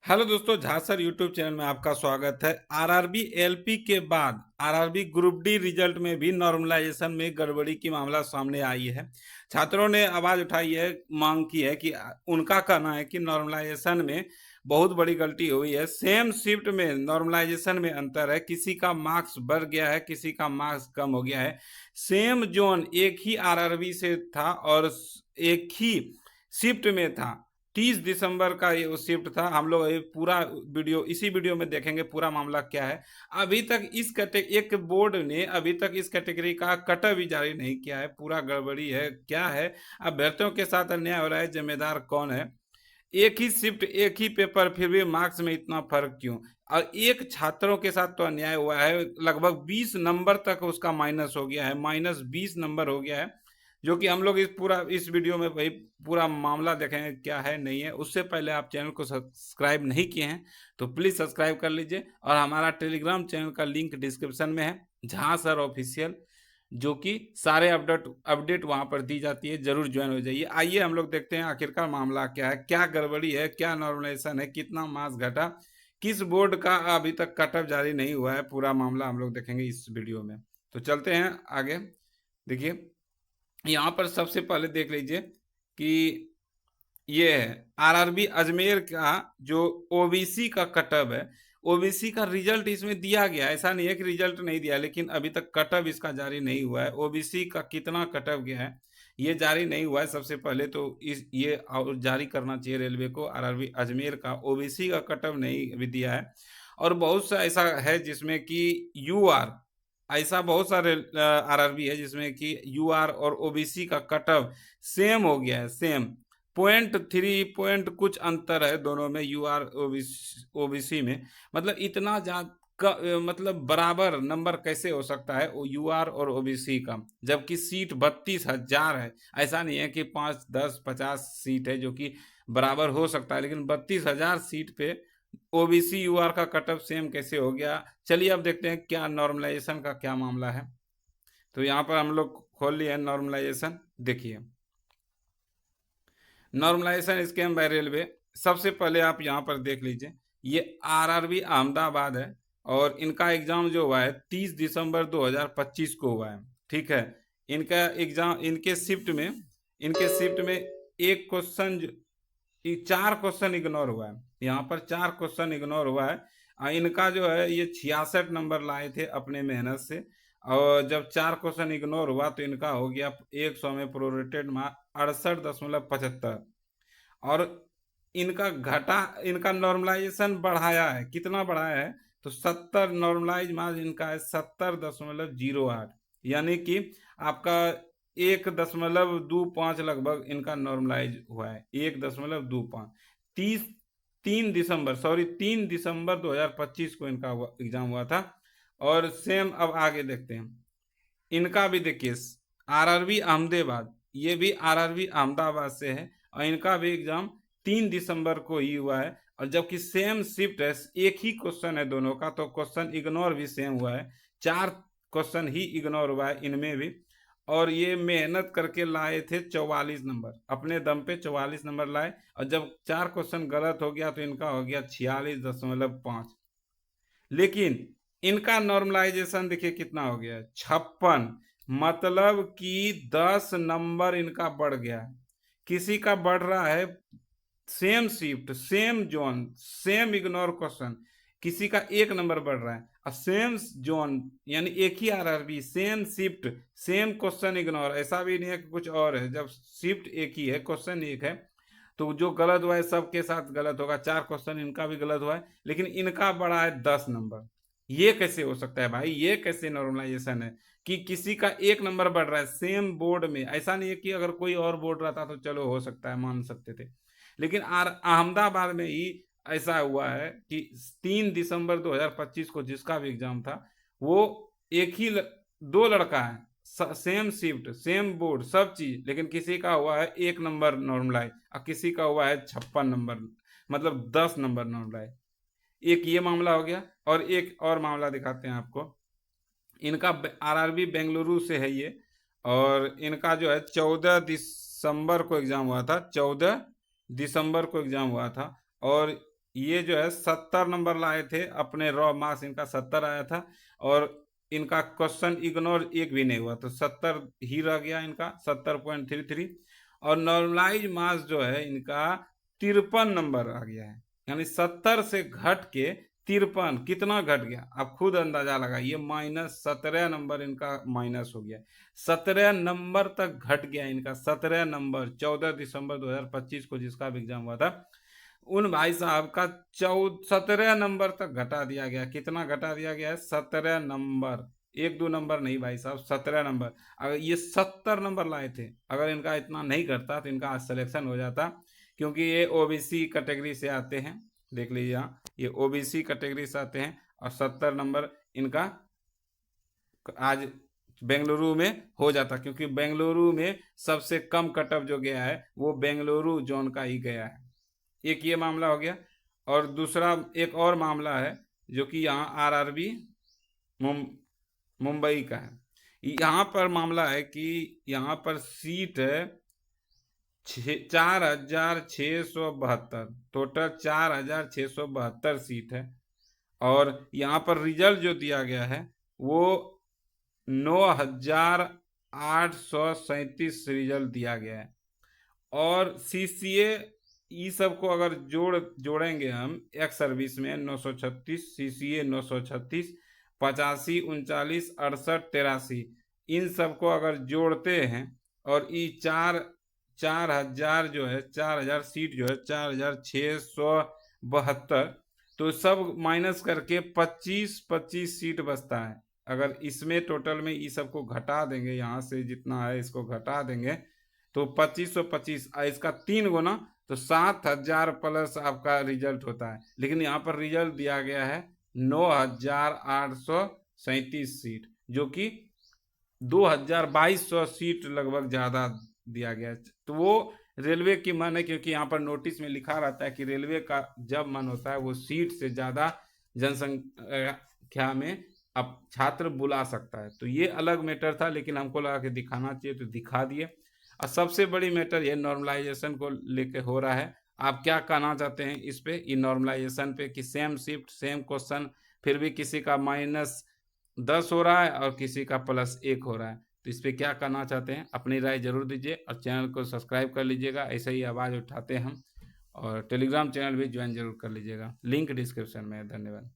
Hello दोस्तों, Jha sir YouTube channel में आपका स्वागत है। आरआरबी एलपी के बाद आरआरबी ग्रुप डी रिजल्ट में भी नॉर्मलाइजेशन में गड़बड़ी की मामला सामने आई है। छात्रों ने आवाज उठाई है, मांग की है कि उनका कहना है कि नॉर्मलाइजेशन में बहुत बड़ी गलती हुई है। सेम शिफ्ट में नॉर्मलाइजेशन में अंतर है, किसी का मार्क्स बढ़ गया है, किसी का मार्क्स कम हो गया है। सेम जोन एक ही आरआरबी से था और एक ही शिफ्ट में था। 30 दिसंबर का ये शिफ्ट था। हम लोग ये पूरा वीडियो इसी वीडियो में देखेंगे पूरा मामला क्या है। अभी तक एक बोर्ड ने अभी तक इस कैटेगरी का कट भी जारी नहीं किया है। पूरा गड़बड़ी है, क्या है? अभ्यर्थियों के साथ अन्याय हो रहा है, जिम्मेदार कौन है? एक ही शिफ्ट, एक ही पेपर, फिर भी मार्क्स में इतना फर्क क्यों? और एक छात्रों के साथ तो अन्याय हुआ है, लगभग 20 नंबर तक उसका माइनस हो गया है, -20 नंबर हो गया है। जो कि हम लोग इस वीडियो में वही पूरा मामला देखेंगे क्या है नहीं है। उससे पहले आप चैनल को सब्सक्राइब नहीं किए हैं तो प्लीज सब्सक्राइब कर लीजिए, और हमारा टेलीग्राम चैनल का लिंक डिस्क्रिप्शन में है, झा सर ऑफिशियल, जो कि सारे अपडेट अपडेट वहां पर दी जाती है। जरूर ज्वाइन हो जाइए। आइए हम लोग देखते हैं आखिरकार मामला क्या है, क्या गड़बड़ी है, क्या नॉर्मलाइजेशन है, कितना मार्क्स घटा, किस बोर्ड का अभी तक कट ऑफ जारी नहीं हुआ है। पूरा मामला हम लोग देखेंगे इस वीडियो में। तो चलते हैं आगे। देखिए, यहाँ पर सबसे पहले देख लीजिए कि ये है आरआरबी अजमेर का जो ओबीसी का कटअप है। ओबीसी का रिजल्ट इसमें दिया गया, ऐसा नहीं है कि रिजल्ट नहीं दिया, लेकिन अभी तक कटअप इसका जारी नहीं हुआ है। ओबीसी का कितना कटअप गया है ये जारी नहीं हुआ है। सबसे पहले तो इस ये जारी करना चाहिए रेलवे को। आरआरबी अजमेर का ओबीसी का कटअप नहीं अभी दिया है। और बहुत सा ऐसा है जिसमें कि यूआर, ऐसा बहुत सारे आरआरबी है जिसमें कि यूआर और ओबीसी का कटअप सेम हो गया है। सेम 0.3 पॉइंट कुछ अंतर है दोनों में, यूआर ओबीसी में। मतलब इतना ज्यादा मतलब बराबर नंबर कैसे हो सकता है वो यूआर और ओबीसी का, जबकि सीट 32,000 है। ऐसा नहीं है कि 5, 10, 50 सीट है जो कि बराबर हो सकता है, लेकिन 32,000 सीट पे ओबीसी यूआर का कटअप सेम कैसे हो गया? चलिए अब देखते हैं क्या नॉर्मलाइजेशन का क्या मामला है। तो यहाँ पर हम लोग खोल लिए नॉर्मलाइजेशन। देखिए, नॉर्मलाइजेशन स्कीम बाय रेलवे। सबसे पहले आप यहाँ पर देख लीजिए, ये आरआरबी अहमदाबाद है और इनका एग्जाम जो हुआ है 30 दिसंबर 2025 को हुआ है। ठीक है, इनका एग्जाम, इनके शिफ्ट में एक क्वेश्चन, 4 क्वेश्चन इग्नोर हुआ है। यहाँ पर 4 क्वेश्चन इग्नोर हुआ है। इनका जो है ये 66 नंबर लाए थे अपने मेहनत से, और जब 4 क्वेश्चन इग्नोर हुआ तो इनका हो गया 100 में प्रोरेटेड मार्क 68.75। और इनका नॉर्मलाइजेशन बढ़ाया है, कितना बढ़ाया है? तो 70 नॉर्मलाइज मार्क्स इनका है 70.08, यानी कि आपका 1.25 लगभग इनका नॉर्मलाइज हुआ है। 1.25। 3 दिसंबर 2025 को इनका एग्जाम हुआ था। और सेम अब आगे देखते हैं, इनका भी देखिए, आरआरबी अहमदाबाद, ये भी आरआरबी अहमदाबाद से है और इनका भी एग्जाम 3 दिसंबर को ही हुआ है। और जबकि सेम शिफ्ट है, एक ही क्वेश्चन है दोनों का, तो क्वेश्चन इग्नोर भी सेम हुआ है। 4 क्वेश्चन ही इग्नोर हुआ है इनमें भी। और ये मेहनत करके लाए थे 44 नंबर, अपने दम पे 44 नंबर लाए, और जब 4 क्वेश्चन गलत हो गया तो इनका हो गया 46.5। लेकिन इनका नॉर्मलाइजेशन देखिए कितना हो गया है, 56। मतलब कि 10 नंबर इनका बढ़ गया है। किसी का बढ़ रहा है same shift, same zone, same ignore question, किसी का 1 नंबर बढ़ रहा है। और सेम जोन यानी एक ही RRB, same shift, same question ignore. ऐसा भी नहीं है कि कुछ और है, जब शिफ्ट एक ही है, क्वेश्चन एक है, तो जो गलत हुआ है सबके साथ गलत होगा। 4 क्वेश्चन इनका भी गलत हुआ है, लेकिन इनका बढ़ा है 10 नंबर। ये कैसे हो सकता है भाई? ये कैसे नॉर्मलाइजेशन है कि किसी का 1 नंबर बढ़ रहा है सेम बोर्ड में? ऐसा नहीं है कि अगर कोई और बोर्ड रहता तो चलो हो सकता है, मान सकते थे, लेकिन अहमदाबाद में ही ऐसा हुआ है कि 3 दिसंबर 2025 को जिसका भी एग्जाम था, वो एक ही दो लड़का है, सेम शिफ्ट, सेम बोर्ड, सब चीज, लेकिन किसी का हुआ है 1 नंबर नॉर्मलाइज और किसी का हुआ है 56 नंबर, मतलब 10 नंबर नॉर्मलाइज। एक ये मामला हो गया। और एक और मामला दिखाते हैं आपको। इनका आरआरबी बेंगलुरु से है ये, और इनका जो है 14 दिसंबर को एग्जाम हुआ था, 14 दिसंबर को एग्जाम हुआ था। और ये जो है 70 नंबर लाए थे, अपने रॉ मार्क्स इनका 70 आया था, और इनका क्वेश्चन इग्नोर एक भी नहीं हुआ, तो 70 ही रह गया इनका 70.33। और नॉर्मलाइज मार्क्स जो है इनका 53 नंबर आ गया है, यानी 70 से घट के 53 कितना घट गया आप खुद अंदाजा लगाइए, -17 नंबर इनका माइनस हो गया। 17 नंबर तक घट गया इनका, 17 नंबर 14 दिसंबर 2025 को जिसका एग्जाम हुआ था, उन भाई साहब का 17 नंबर तक घटा दिया गया। कितना घटा दिया गया है? 17 नंबर, एक दो नंबर नहीं भाई साहब, 17 नंबर। अगर ये 70 नंबर लाए थे, अगर इनका इतना नहीं करता तो इनका आज सिलेक्शन हो जाता, क्योंकि ये ओबीसी कैटेगरी से आते हैं। देख लीजिए यहाँ, ये ओबीसी कैटेगरी से आते हैं, और 70 नंबर इनका आज बेंगलुरु में हो जाता, क्योंकि बेंगलुरु में सबसे कम कटअप जो गया है वो बेंगलुरु जोन का ही गया है। एक ये मामला हो गया। और दूसरा एक और मामला है जो कि यहाँ आरआरबी मुंबई का है। यहाँ पर मामला है कि यहाँ पर सीट है 4,672, टोटल 4,672 सीट है। और यहाँ पर रिजल्ट जो दिया गया है वो 9,837 रिजल्ट दिया गया है। और सीसीए ई सब को अगर जोड़ेंगे हम, एक्स सर्विस में 936, सीसीए 936, 85, 39, 68, 83, इन सबको अगर जोड़ते हैं, और ये 4,000 जो है, 4,000 सीट जो है 4,672, तो सब माइनस करके 25 सीट बचता है। अगर इसमें टोटल में ये सबको घटा देंगे, यहाँ से जितना है इसको घटा देंगे, तो 2525, इसका 3 गुना, तो 7,000 प्लस आपका रिजल्ट होता है। लेकिन यहाँ पर रिजल्ट दिया गया है 9,837 सीट, जो कि 2,2200 सीट लगभग ज़्यादा दिया गया है। तो वो रेलवे की मन है, क्योंकि यहाँ पर नोटिस में लिखा रहता है कि रेलवे का जब मन होता है वो सीट से ज़्यादा जनसंख्या में अब छात्र बुला सकता है। तो ये अलग मैटर था, लेकिन हमको लगा कि दिखाना चाहिए तो दिखा दिए। और सबसे बड़ी मैटर ये नॉर्मलाइजेशन को लेके हो रहा है। आप क्या कहना चाहते हैं इस पे, ये नॉर्मलाइजेशन पे, कि सेम शिफ्ट सेम क्वेश्चन, फिर भी किसी का -10 हो रहा है और किसी का +1 हो रहा है, तो इस पे क्या कहना चाहते हैं? अपनी राय जरूर दीजिए, और चैनल को सब्सक्राइब कर लीजिएगा, ऐसे ही आवाज़ उठाते हम। और टेलीग्राम चैनल भी ज्वाइन जरूर कर लीजिएगा, लिंक डिस्क्रिप्शन में है। धन्यवाद।